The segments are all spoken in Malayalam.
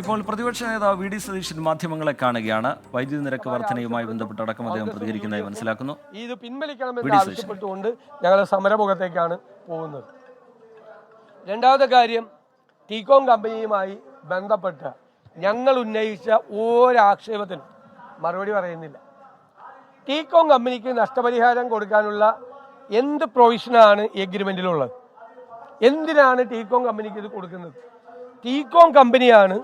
ഇപ്പോൾ പ്രതിപക്ഷ നേതാവ് വി ഡി സതീശൻ മാധ്യമങ്ങളെ കാണുകയാണ്. വൈദ്യുതി നിരക്ക് വർധനയുമായി ബന്ധപ്പെട്ട് അടക്കം അദ്ദേഹം പ്രതികരിക്കുന്നതായി മനസ്സിലാക്കുന്നു. ഇത് പിൻവലിക്കണമെന്ന് ആവശ്യപ്പെട്ടുകൊണ്ട് ഞങ്ങൾ സമരമുഖത്തേക്കാണ് പോകുന്നത്. രണ്ടാമത്തെ കാര്യം, ടീകോം കമ്പനിയുമായി ബന്ധപ്പെട്ട് ഞങ്ങൾ ഉന്നയിച്ച ഒരാക്ഷേപത്തിനും മറുപടി പറയുന്നില്ല. ടീകോം കമ്പനിക്ക് നഷ്ടപരിഹാരം കൊടുക്കാനുള്ള എന്ത് പ്രൊവിഷനാണ് എഗ്രിമെന്റിലുള്ളത്? എന്തിനാണ് ടീകോം കമ്പനിക്ക് ഇത് കൊടുക്കുന്നത്? ടീകോം കമ്പനിയാണ്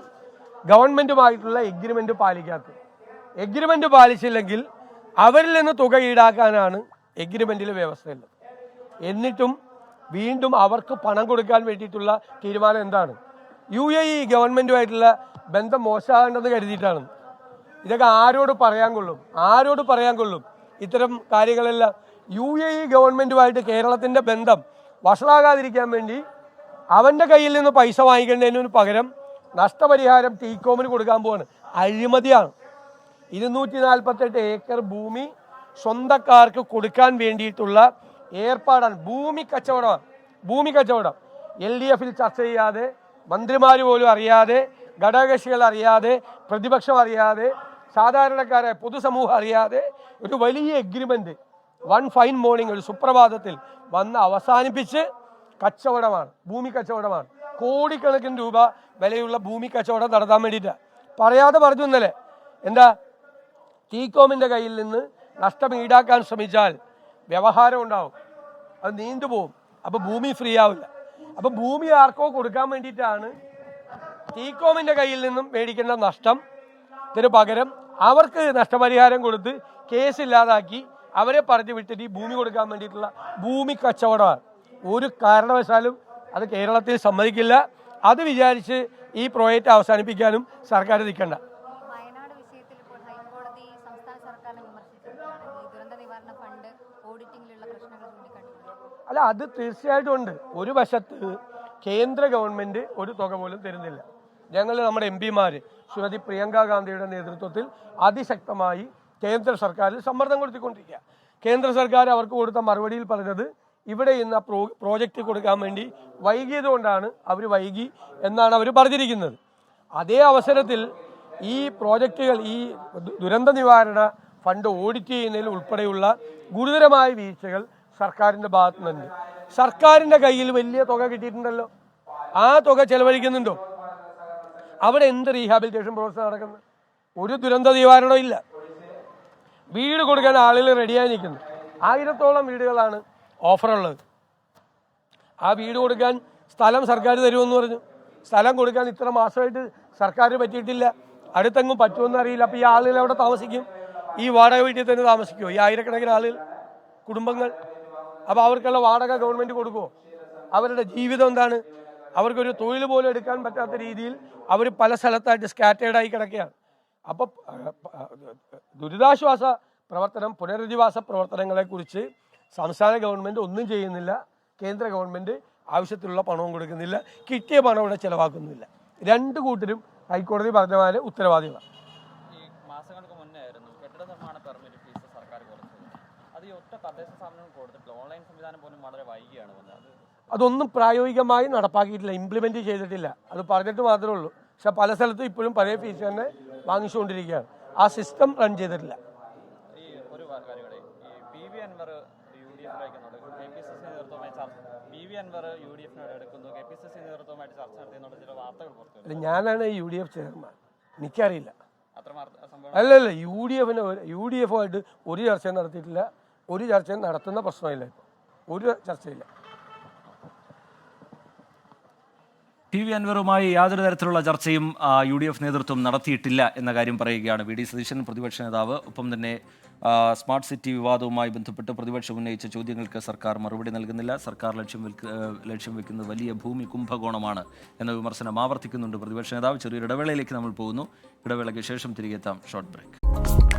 ഗവൺമെന്റുമായിട്ടുള്ള എഗ്രിമെന്റ് പാലിക്കാത്തത്. എഗ്രിമെന്റ് പാലിച്ചില്ലെങ്കിൽ അവരിൽ നിന്ന് തുക ഈടാക്കാനാണ് എഗ്രിമെന്റിലെ വ്യവസ്ഥയുള്ളത്. എന്നിട്ടും വീണ്ടും അവർക്ക് പണം കൊടുക്കാൻ വേണ്ടിയിട്ടുള്ള തീരുമാനം എന്താണ്? UAE ഗവൺമെന്റുമായിട്ടുള്ള ബന്ധം മോശമാകേണ്ടെന്ന് കരുതിയിട്ടാണ്. ഇതൊക്കെ ആരോട് പറയാൻ കൊള്ളും? ഇത്തരം കാര്യങ്ങളെല്ലാം UAE ഗവൺമെന്റുമായിട്ട് കേരളത്തിന്റെ ബന്ധം വഷളാകാതിരിക്കാൻ വേണ്ടി അവന്റെ കയ്യിൽ നിന്ന് പൈസ വാങ്ങിക്കേണ്ടതിന് പകരം നഷ്ടപരിഹാരം ടീകോമിന് കൊടുക്കാൻ പോവാണ്. അഴിമതിയാണ്. 248 ഏക്കർ ഭൂമി സ്വന്തക്കാർക്ക് കൊടുക്കാൻ വേണ്ടിയിട്ടുള്ള ഏർപ്പാടാണ്. ഭൂമി കച്ചവടം. LDF ചർച്ച ചെയ്യാതെ, മന്ത്രിമാർ പോലും അറിയാതെ, ഘടകകക്ഷികൾ അറിയാതെ, പ്രതിപക്ഷം അറിയാതെ, സാധാരണക്കാരായ പൊതുസമൂഹം അറിയാതെ ഒരു വലിയ എഗ്രിമെന്റ് വൺ ഫൈൻ മോർണിംഗ് ഒരു സുപ്രഭാതത്തിൽ വന്ന് അവസാനിപ്പിച്ച് ഭൂമി കച്ചവടമാണ്. കോടിക്കണക്കിന് രൂപ വിലയുള്ള ഭൂമി കച്ചവടം നടത്താൻ വേണ്ടിയിട്ടാണ്. പറയാതെ പറഞ്ഞു ഇന്നലെ. എന്താ? ടീകോമിന്റെ കയ്യിൽ നിന്ന് നഷ്ടം ഈടാക്കാൻ ശ്രമിച്ചാൽ വ്യവഹാരം ഉണ്ടാവും, അത് നീണ്ടുപോകും, അപ്പൊ ഭൂമി ഫ്രീ ആവില്ല. അപ്പൊ ഭൂമി ആർക്കോ കൊടുക്കാൻ വേണ്ടിയിട്ടാണ് ടീകോമിന്റെ കയ്യിൽ നിന്നും മേടിക്കുന്ന നഷ്ടത്തിന് പകരം അവർക്ക് നഷ്ടപരിഹാരം കൊടുത്ത് കേസില്ലാതാക്കി അവരെ പറഞ്ഞു വിട്ടിട്ട് ഈ ഭൂമി കൊടുക്കാൻ വേണ്ടിയിട്ടുള്ള ഭൂമി കച്ചവടമാണ്. ഒരു കാരണവശാലും അത് കേരളത്തിൽ സമ്മതിക്കില്ല. അത് വിചാരിച്ച് ഈ പ്രോജക്റ്റ് അവസാനിപ്പിക്കാനും സർക്കാർ നിൽക്കണ്ട. വയനാട് വിഷയത്തിൽ ഇപ്പോൾ ഹൈക്കോടതി സംസ്ഥാന സർക്കാരിനെ വിമർശിച്ചിരിക്കുകയാണ്. ഈ ദുരന്ത നിവാരണ ഫണ്ട് ഓഡിറ്റിംഗിലുള്ള പ്രശ്നങ്ങൾ ചൂണ്ടിക്കാണിക്കുന്നത്. അല്ല, അത് തീർച്ചയായിട്ടും ഉണ്ട്. ഒരു വശത്ത് കേന്ദ്ര ഗവൺമെന്റ് ഒരു തുക പോലും തരുന്നില്ല. നമ്മുടെ MP-മാര് ശ്രീമതി പ്രിയങ്ക ഗാന്ധിയുടെ നേതൃത്വത്തിൽ അതിശക്തമായി കേന്ദ്ര സർക്കാരിൽ സമ്മർദ്ദം കൊടുത്തിക്കൊണ്ടിരിക്കുക. കേന്ദ്ര സർക്കാർ അവർക്ക് കൊടുത്ത മറുപടിയിൽ പറഞ്ഞത് ഇവിടെ ഇന്ന് പ്രോജക്റ്റ് കൊടുക്കാൻ വേണ്ടി വൈകിയത് കൊണ്ടാണ് വൈകി എന്നാണ് അവർ പറഞ്ഞിരിക്കുന്നത്. അതേ അവസരത്തിൽ ഈ പ്രോജക്റ്റുകൾ, ഈ ദുരന്ത നിവാരണ ഫണ്ട് ഓഡിറ്റ് ചെയ്യുന്നതിൽ ഉൾപ്പെടെയുള്ള ഗുരുതരമായ വീഴ്ചകൾ സർക്കാരിൻ്റെ ഭാഗത്തു നിന്നുണ്ട്. സർക്കാരിൻ്റെ കയ്യിൽ വലിയ തുക കിട്ടിയിട്ടുണ്ടല്ലോ, ആ തുക ചെലവഴിക്കുന്നുണ്ടോ? അവിടെ എന്ത് റീഹാബിലിറ്റേഷൻ പ്രോസസ് നടക്കുന്നത്? ഒരു ദുരന്ത നിവാരണവും ഇല്ല. വീട് കൊടുക്കാൻ ആളുകൾ റെഡിയായി നിൽക്കുന്നു. 1000-ഓളം വീടുകളാണ് ഓഫറുള്ളത്. ആ വീട് കൊടുക്കാൻ സ്ഥലം സർക്കാർ തരുമെന്ന് പറഞ്ഞു. സ്ഥലം കൊടുക്കാൻ ഇത്ര മാസമായിട്ട് സർക്കാർ പറ്റിയിട്ടില്ല. അടുത്തെങ്ങും പറ്റുമെന്ന് അറിയില്ല. അപ്പോൾ ഈ ആളുകൾ എവിടെ താമസിക്കും? ഈ വാടക വീട്ടിൽ തന്നെ താമസിക്കുമോ ഈ ആയിരക്കണക്കിന് ആളുകൾ, കുടുംബങ്ങൾ? അപ്പോൾ അവർക്കുള്ള വാടക ഗവൺമെൻറ് കൊടുക്കുമോ? അവരുടെ ജീവിതം എന്താണ്? അവർക്കൊരു തൊഴിൽ പോലും എടുക്കാൻ പറ്റാത്ത രീതിയിൽ അവർ പല സ്ഥലത്തായിട്ട് സ്കാറ്റേർഡായി കിടക്കുകയാണ്. അപ്പോൾ ദുരിതാശ്വാസ പ്രവർത്തനം, പുനരധിവാസ പ്രവർത്തനങ്ങളെക്കുറിച്ച് സംസ്ഥാന ഗവൺമെൻറ് ഒന്നും ചെയ്യുന്നില്ല. കേന്ദ്ര ഗവൺമെൻറ് ആവശ്യത്തിലുള്ള പണവും കൊടുക്കുന്നില്ല. കിട്ടിയ പണം ഇവിടെ ചിലവാക്കുന്നില്ല. രണ്ട് കൂട്ടരും ഹൈക്കോടതി പറഞ്ഞ പോലെ ഉത്തരവാദികളാണ്. ഈ മാസങ്ങൾക്ക് മുന്നേ ആയിരുന്നു കെട്ടിട നിർമ്മാണ പെർമിറ്റ് ഫീസ് സർക്കാർ കുറച്ചത്. അത് ഈ ഒറ്റ തദ്ദേശ സ്ഥാപനങ്ങൾ കൊടുത്തിട്ടില്ല. ഓൺലൈൻ സംവിധാനം പോലും വളരെ വൈകിയാണ് വന്നത്. അതൊന്നും പ്രായോഗികമായി നടപ്പാക്കിയിട്ടില്ല, ഇംപ്ലിമെന്റ് ചെയ്തിട്ടില്ല. അത് പറഞ്ഞിട്ട് മാത്രമേ ഉള്ളൂ. പക്ഷെ പല സ്ഥലത്തും ഇപ്പോഴും പഴയ ഫീസ് തന്നെ വാങ്ങിച്ചുകൊണ്ടിരിക്കുകയാണ്. ആ സിസ്റ്റം റൺ ചെയ്തിട്ടില്ല. ഈ ഒരു കാര്യങ്ങളെ ഈ PV Anwar UDF-ലേക്ക് KPCC നേതൃത്വമായി PV Anwar UDF-നോട് എടുക്കുന്നു, KPCC നേതൃത്വമായിട്ട് ചർച്ച നടത്തിയെന്നുള്ള ചില വാർത്തകൾ പുറത്തു. ഞാനാണ് UDF ചെയർമാൻ, എനിക്കറിയില്ല. അല്ല, UDF-ആയിട്ട് ഒരു ചർച്ചയും നടത്തിയിട്ടില്ല. ഒരു ചർച്ചയും നടത്തുന്ന പ്രശ്നമില്ല. ഇപ്പോൾ ഒരു ചർച്ചയില്ല. PV അൻവറുമായി യാതൊരു തരത്തിലുള്ള ചർച്ചയും UDF നേതൃത്വം നടത്തിയിട്ടില്ല എന്ന കാര്യം പറയുകയാണ് വി ഡി സതീശൻ, പ്രതിപക്ഷ നേതാവ്. ഒപ്പം തന്നെ സ്മാർട്ട് സിറ്റി വിവാദവുമായി ബന്ധപ്പെട്ട് പ്രതിപക്ഷം ഉന്നയിച്ച ചോദ്യങ്ങൾക്ക് സർക്കാർ മറുപടി നൽകുന്നില്ല. സർക്കാർ ലക്ഷ്യം വെക്കുന്നത് വലിയ ഭൂമി കുംഭകോണമാണ് എന്ന വിമർശനം ആവർത്തിക്കുന്നുണ്ട് പ്രതിപക്ഷ നേതാവ്. ചെറിയൊരു ഇടവേളയിലേക്ക് നമ്മൾ പോകുന്നു. ഇടവേളയ്ക്ക് ശേഷം തിരികെ എത്താം. Short break.